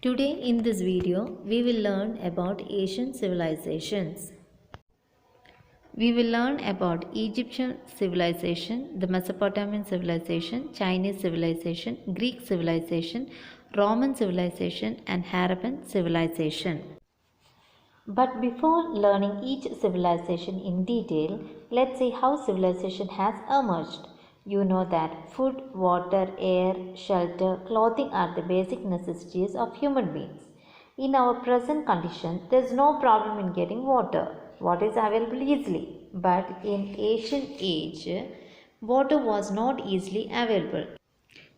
Today in this video, we will learn about Asian civilizations. We will learn about Egyptian civilization, the Mesopotamian civilization, Chinese civilization, Greek civilization, Roman civilization, and Harappan civilization. But before learning each civilization in detail, let's see how civilization has emerged. You know that food, water, air, shelter, clothing are the basic necessities of human beings. In our present condition, there is no problem in getting water. Water is available easily. But in ancient age, water was not easily available.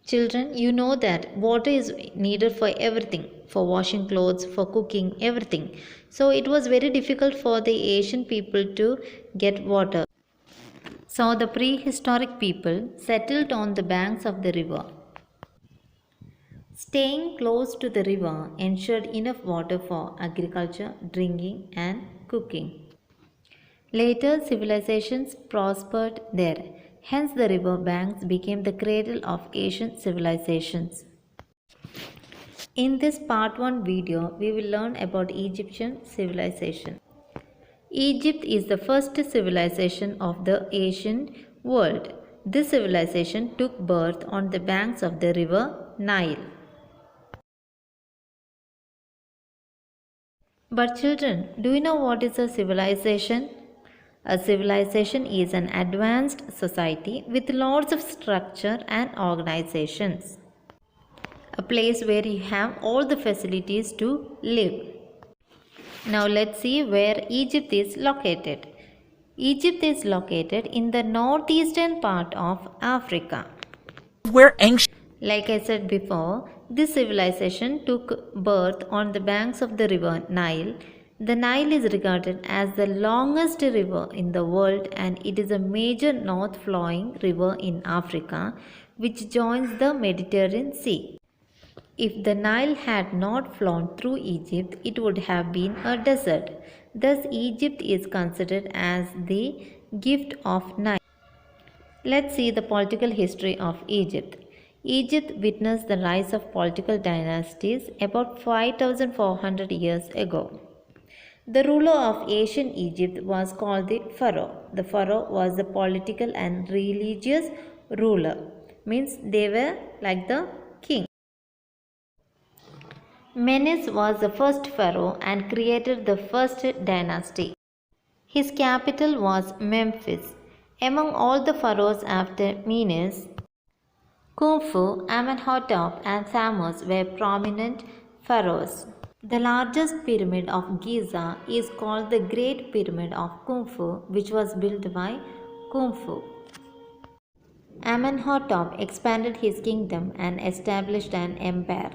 Children, you know that water is needed for everything, for washing clothes, for cooking, everything. So it was very difficult for the Asian people to get water. So the prehistoric people settled on the banks of the river. Staying close to the river ensured enough water for agriculture, drinking, and cooking. Later, civilizations prospered there. Hence, the river banks became the cradle of Asian civilizations. In this part 1 video, we will learn about Egyptian civilization. Egypt is the first civilization of the Asian world. This civilization took birth on the banks of the river Nile. But children, do you know what is a civilization? A civilization is an advanced society with lots of structure and organizations. A place where you have all the facilities to live. Now let's see where Egypt is located. Egypt is located in the northeastern part of Africa. Like I said before, this civilization took birth on the banks of the river Nile. The Nile is regarded as the longest river in the world and it is a major north flowing river in Africa which joins the Mediterranean Sea. If the Nile had not flown through Egypt, it would have been a desert. Thus, Egypt is considered as the gift of Nile. Let's see the political history of Egypt. Egypt witnessed the rise of political dynasties about 5,400 years ago. The ruler of ancient Egypt was called the pharaoh. The pharaoh was the political and religious ruler. Means they were like the king. Menes was the first pharaoh and created the first dynasty. His capital was Memphis. Among all the pharaohs after Menes, Khufu, Amenhotep and Thutmose were prominent pharaohs. The largest pyramid of Giza is called the Great Pyramid of Khufu, which was built by Khufu. Amenhotep expanded his kingdom and established an empire.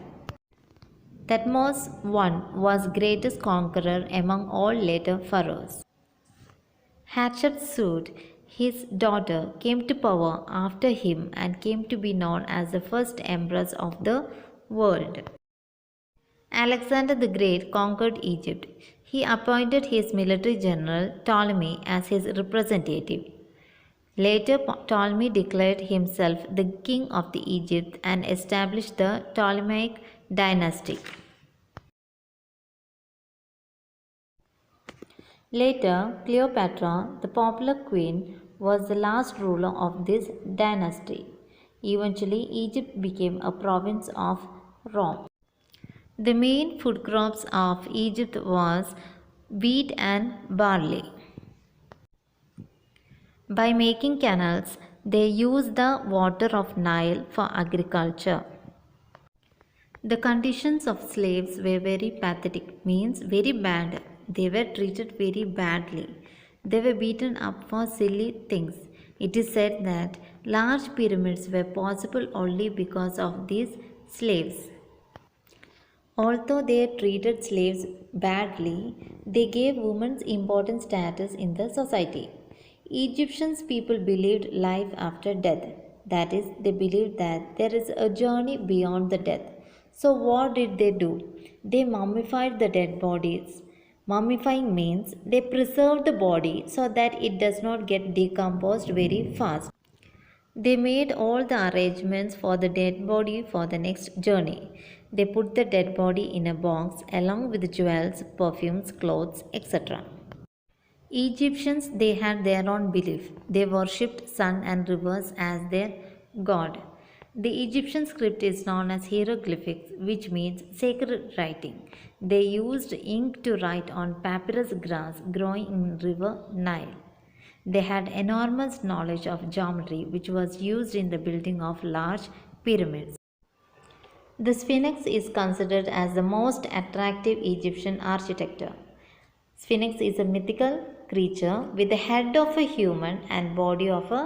Thutmose I was greatest conqueror among all later pharaohs. Hatshepsut, his daughter, came to power after him and came to be known as the first empress of the world. Alexander the Great conquered Egypt. He appointed his military general Ptolemy as his representative. Later, Ptolemy declared himself the king of the Egypt and established the Ptolemaic dynasty. Later, Cleopatra, the popular queen, was the last ruler of this dynasty. Eventually, Egypt became a province of Rome. The main food crops of Egypt was wheat and barley. By making canals, they used the water of Nile for agriculture. The conditions of slaves were very pathetic, means very bad. They were treated very badly. They were beaten up for silly things. It is said that large pyramids were possible only because of these slaves. Although they treated slaves badly, they gave women important status in the society. Egyptians people believed life after death. That is, they believed that there is a journey beyond the death. So what did they do? They mummified the dead bodies. Mummifying means they preserve the body so that it does not get decomposed very fast. They made all the arrangements for the dead body for the next journey. They put the dead body in a box along with jewels, perfumes, clothes, etc. Egyptians, they had their own belief. They worshipped sun and rivers as their god. The Egyptian script is known as hieroglyphics, which means sacred writing. They used ink to write on papyrus grass growing in river Nile. They had enormous knowledge of geometry, which was used in the building of large pyramids. The Sphinx is considered as the most attractive Egyptian architecture. Sphinx is a mythical creature with the head of a human and body of a